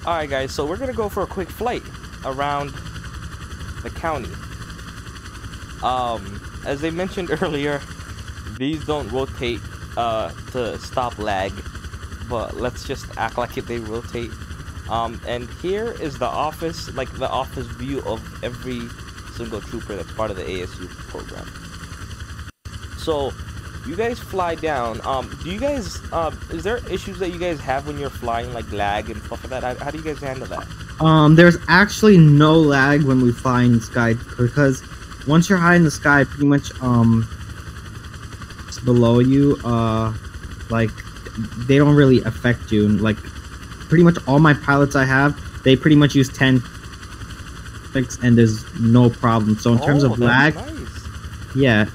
Alright guys, so we're gonna go for a quick flight around the county. As they mentioned earlier, these don't rotate to stop lag, but let's just act like they rotate. And here is the office, like the office view of every single trooper that's part of the ASU program. So you guys fly down. Do you guys is there issues that you guys have when you're flying, like lag and stuff like that? How do you guys handle that? There's actually no lag when we fly in the sky, because once you're high in the sky, pretty much below you, like they don't really affect you. Like pretty much all my pilots I have, they pretty much use 10 and there's no problem. So in terms of lag, nice. Yeah,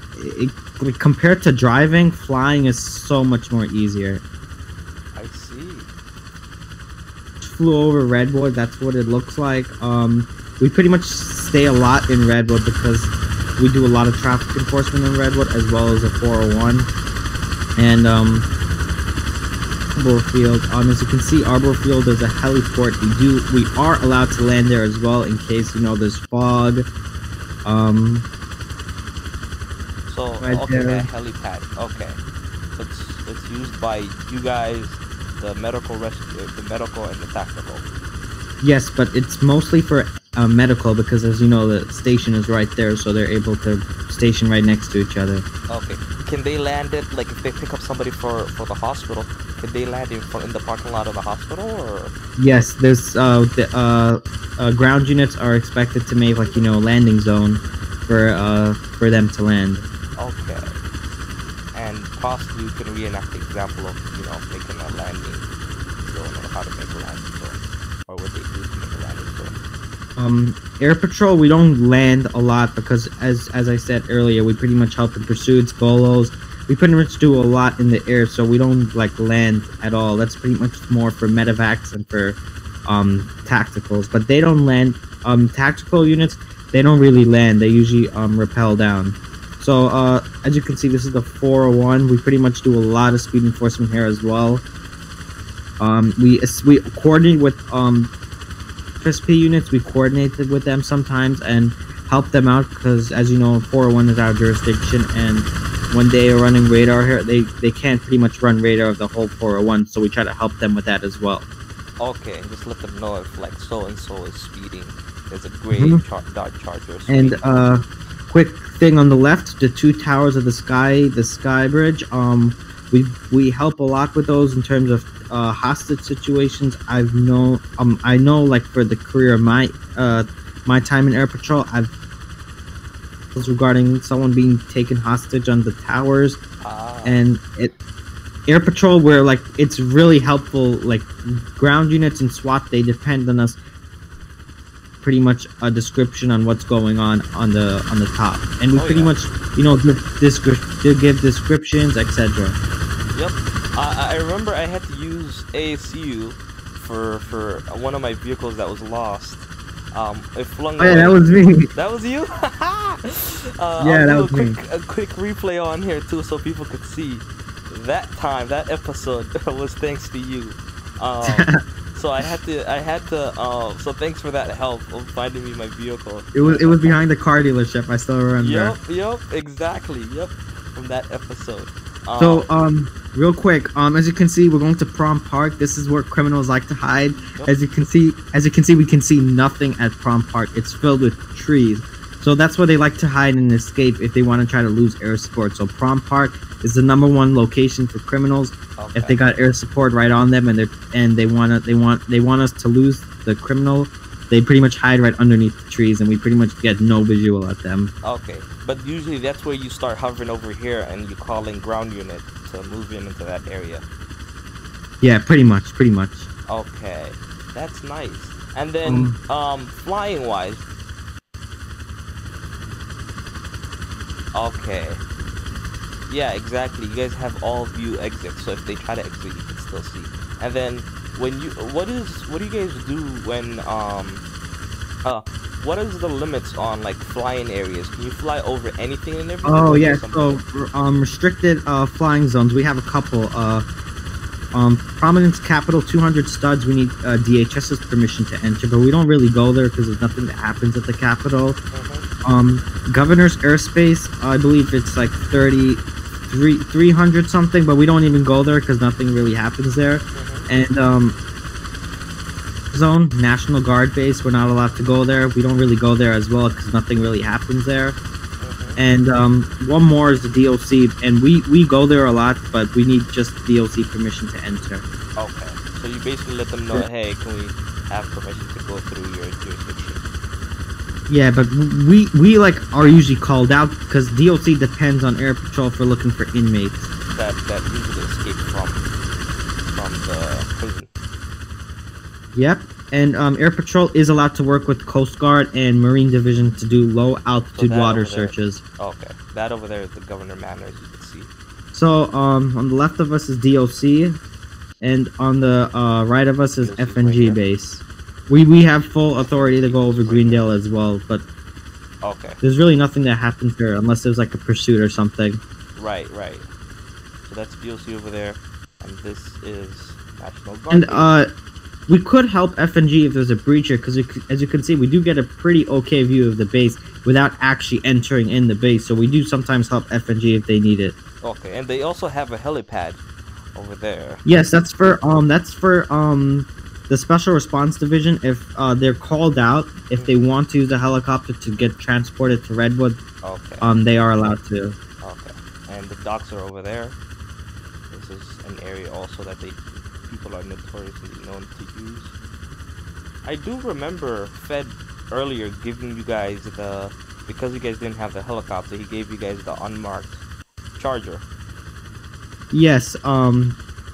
like, compared to driving, flying is so much more easier. I see. Flew over Redwood, that's what it looks like. We pretty much stay a lot in Redwood because we do a lot of traffic enforcement in Redwood, as well as a 401. And Arborfield, as you can see, Arborfield is a heliport. We are allowed to land there as well in case, you know, there's fog. So right okay, there. that helipad. Okay, so it's used by you guys, the medical rescue, the medical and the tactical. Yes, but it's mostly for medical because, as you know, the station is right there, so they're able to station right next to each other. Okay, can they land it, like if they pick up somebody for the hospital, can they land in the parking lot of the hospital, or? Yes, there's ground units are expected to make, like, you know, landing zone for them to land. Okay, and possibly you can reenact the example of, you know, making a landing zone, or how to make a landing zone, or what they do to make a landing zone. Air Patrol, we don't land a lot because, as I said earlier, we pretty much help in pursuits, bolos. We pretty much do a lot in the air, so we don't, like, land at all. That's pretty much more for medevacs and for tacticals, but they don't land. Tactical units, they don't really land. They usually rappel down. So as you can see, this is the 401. We pretty much do a lot of speed enforcement here as well. We coordinate with FSP units. We coordinated with them sometimes and help them out because, as you know, 401 is our jurisdiction, and when they are running radar here, they can't pretty much run radar of the whole 401, so we try to help them with that as well. Okay, and just let them know if, like, so and so is speeding. There's a gray Dodge Charger. And quick thing on the left, the two towers of the sky bridge. We help a lot with those in terms of hostage situations. I know, like, for the career of my time in Air Patrol, was regarding someone being taken hostage on the towers, and Air Patrol, where, like, it's really helpful. Like, ground units and SWAT, they depend on us. Pretty much a description on what's going on the top, and we pretty much, you know, give descriptions, etc. Yep. I remember I had to use ASU for one of my vehicles that was lost. It flung away. Yeah, that was me. That was you? Yeah, that was me. A quick replay on here too, so people could see that time, that episode was thanks to you. So I had to. So thanks for that help of finding me my vehicle. It was behind the car dealership. I still remember. Yep, exactly. Yep, from that episode. So real quick, as you can see, we're going to Prom Park. This is where criminals like to hide. Yep. As you can see, we can see nothing at Prom Park. It's filled with trees. So that's where they like to hide and escape if they want to try to lose air support. So Prom Park is the #1 location for criminals. Okay. If they got air support right on them and they want us to lose the criminal, they pretty much hide right underneath the trees, and we pretty much get no visual at them. Okay, but usually that's where you start hovering over here and you call in ground unit to move into that area. Yeah, pretty much. Okay, that's nice. And then flying wise. Okay. Yeah, exactly. You guys have all view exits, so if they try to exit, you can still see. And then when you, what do you guys do when what is the limits on, like, flying areas? Can you fly over anything and everything? Oh yeah, so restricted flying zones. We have a couple. Prominence Capital 200 studs. We need DHS's permission to enter, but we don't really go there because there's nothing that happens at the Capitol. Governor's Airspace, I believe it's like 300 something, but we don't even go there because nothing really happens there. And Zone, National Guard Base, we're not allowed to go there. We don't really go there as well because nothing really happens there. And one more is the DOC, and we go there a lot, but we need just DOC permission to enter. Okay, so you basically let them know, hey, can we have permission to go through your jurisdiction? Yeah, but we like are usually called out because DOC depends on Air Patrol for looking for inmates that usually escape from the prison. Yep, and Air Patrol is allowed to work with Coast Guard and Marine Division to do low-altitude water searches. Okay, that over there is the Governor Manor, as you can see. So, on the left of us is DOC, and on the right of us is FNG right base. We have full authority to go over Greendale as well, but there's really nothing that happens here unless there's like a pursuit or something. Right. So that's DOC over there, and this is National Guard. And we could help FNG if there's a breach here, because as you can see, we do get a pretty okay view of the base without actually entering in the base. So we do sometimes help FNG if they need it. Okay, and they also have a helipad over there. Yes, that's for the Special Response Division. If they're called out, if they want to use a helicopter to get transported to Redwood, they are allowed to. Okay, and the docks are over there. This is an area also that people are notoriously known to use. I do remember Fed earlier giving you guys because you guys didn't have the helicopter, he gave you guys the unmarked Charger. Yes,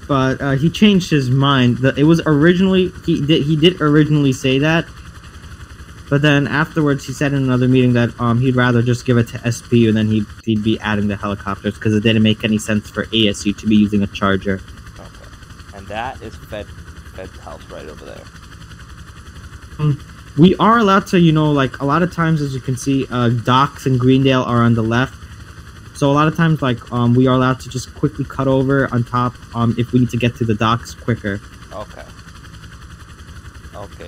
but he changed his mind. It was originally he did originally say that, but then afterwards he said in another meeting that he'd rather just give it to SPU and then he'd be adding the helicopters because it didn't make any sense for ASU to be using a Charger. And that is Fed's house right over there. We are allowed to, like a lot of times, as you can see, docks in Greendale are on the left. So a lot of times, like, we are allowed to just quickly cut over on top if we need to get to the docks quicker. Okay,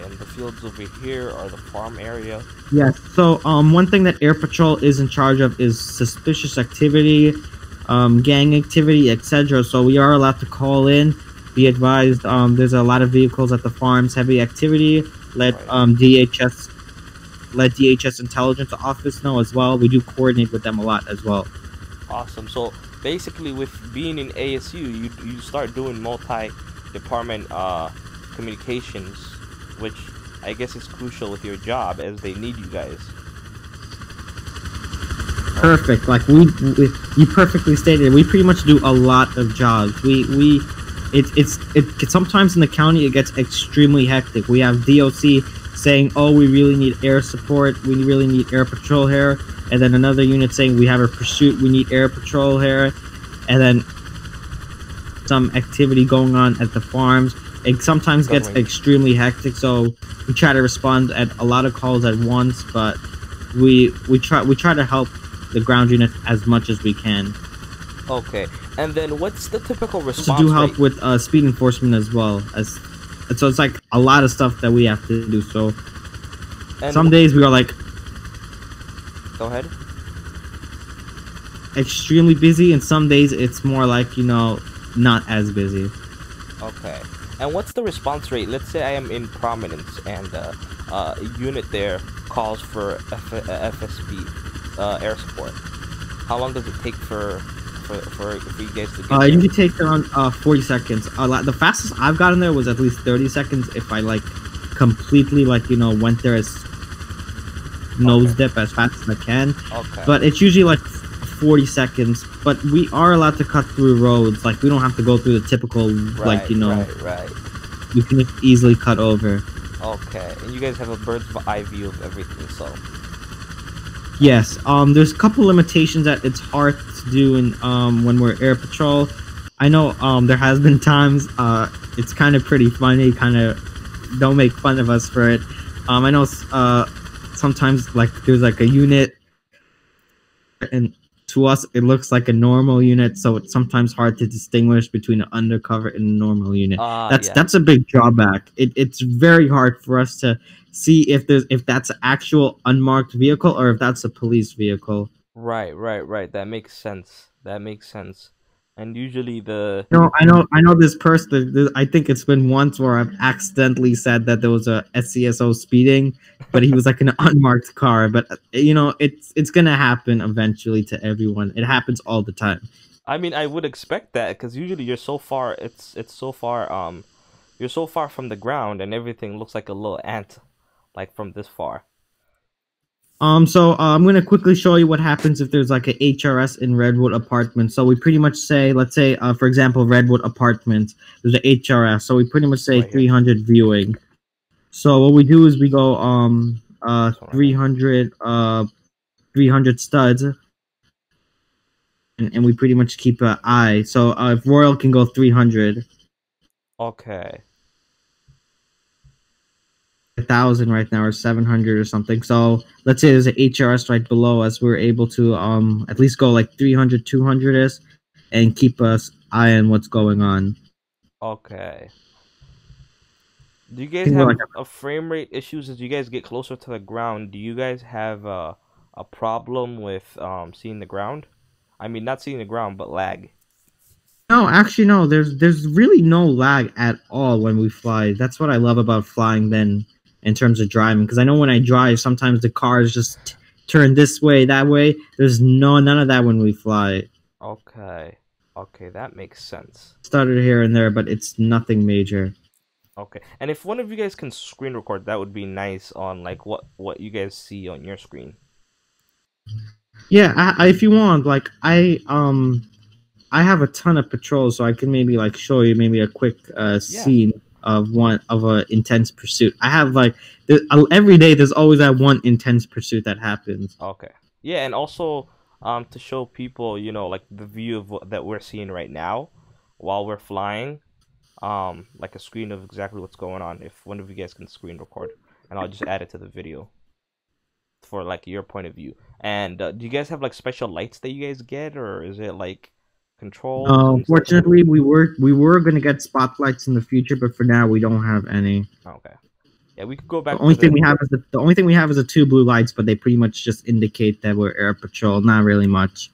and the fields over here are the farm area. Yes, so one thing that Air Patrol is in charge of is suspicious activity, gang activity, etc. So we are allowed to call in. Be advised, there's a lot of vehicles at the farms, heavy activity. Let DHS Intelligence Office know as well. We do coordinate with them a lot as well. Awesome. So basically, with being in ASU, you start doing multi-department communications, which I guess is crucial with your job as they need you guys. Perfect. Like you perfectly stated. We pretty much do a lot of jobs. It sometimes in the county it gets extremely hectic. We have DOC saying, "Oh, we really need air support. We really need air patrol here," and then another unit saying, "We have a pursuit. We need air patrol here," and then some activity going on at the farms. It sometimes gets extremely hectic, so we try to respond at a lot of calls at once. But we try to help the ground unit as much as we can. Okay, and then what's the typical response to do help rate? with speed enforcement as well, so it's like a lot of stuff that we have to do. So some days we are like, go ahead, extremely busy, and some days it's more like not as busy. Okay, and what's the response rate? Let's say I am in Prominence and a unit there calls for FSP Air Support. How long does it take for you guys to get there? It usually takes around 40 seconds. The fastest I've gotten there was at least 30 seconds if I like completely went there as nose dip as fast as I can. Okay. But it's usually like 40 seconds. But we are allowed to cut through roads. Like we don't have to go through the typical Right. We can just easily cut over. Okay, and you guys have a bird's eye view of everything, so. Yes, there's a couple limitations that it's hard to do when we're air patrol. I know there has been times it's kind of pretty funny, kind of don't make fun of us for it. I know sometimes like there's like a unit and to us it looks like a normal unit, so it's sometimes hard to distinguish between an undercover and a normal unit. Yeah. That's a big drawback. It's very hard for us to see if that's an actual unmarked vehicle or if that's a police vehicle. Right. That makes sense. That makes sense. And usually the No, I know this person. I think it's been once where I've accidentally said that there was a SCSO speeding, but he was like an unmarked car. But you know, it's gonna happen eventually to everyone. It happens all the time. I mean, I would expect that because usually you're so far. It's so far. You're so far from the ground, and everything looks like a little ant, like from this far. So I'm gonna quickly show you what happens if there's like a HRS in Redwood Apartment. So we pretty much say, let's say, for example, Redwood Apartment. There's a HRS. So we pretty much say Right here. 300 viewing. So what we do is we go 300 300 studs, and we pretty much keep an eye. So if Royal can go 300. Okay. 1,000 right now or 700 or something. So let's say there's an HRS right below us. We're able to at least go like 300, 200 is, and keep us eye on what's going on. Okay. Do you guys have a frame rate issues as you guys get closer to the ground? Do you guys have a problem with seeing the ground? I mean, not seeing the ground, but lag. No, actually, no. There's really no lag at all when we fly. That's what I love about flying. Then, in terms of driving, because I know when I drive, sometimes the cars just turn this way, that way. There's none of that when we fly. Okay, that makes sense. Started here and there, but it's nothing major. Okay, and if one of you guys can screen record, that would be nice on like what you guys see on your screen. Yeah, if you want, like I have a ton of patrols, so I can maybe like show you maybe a quick scene of a intense pursuit. I have like every day. There's always that one intense pursuit that happens. Okay, yeah, and also to show people, you know, like the view of that we're seeing right now while we're flying, like a screen of exactly what's going on. If one of you guys can screen record, and I'll just add it to the video for like your point of view. And do you guys have like special lights that you guys get, or is it like controls? Fortunately, we were gonna get spotlights in the future, but for now we don't have any. Okay. Yeah, we could go back. The only thing we have is the 2 blue lights, but they pretty much just indicate that we're air patrol. Not really much.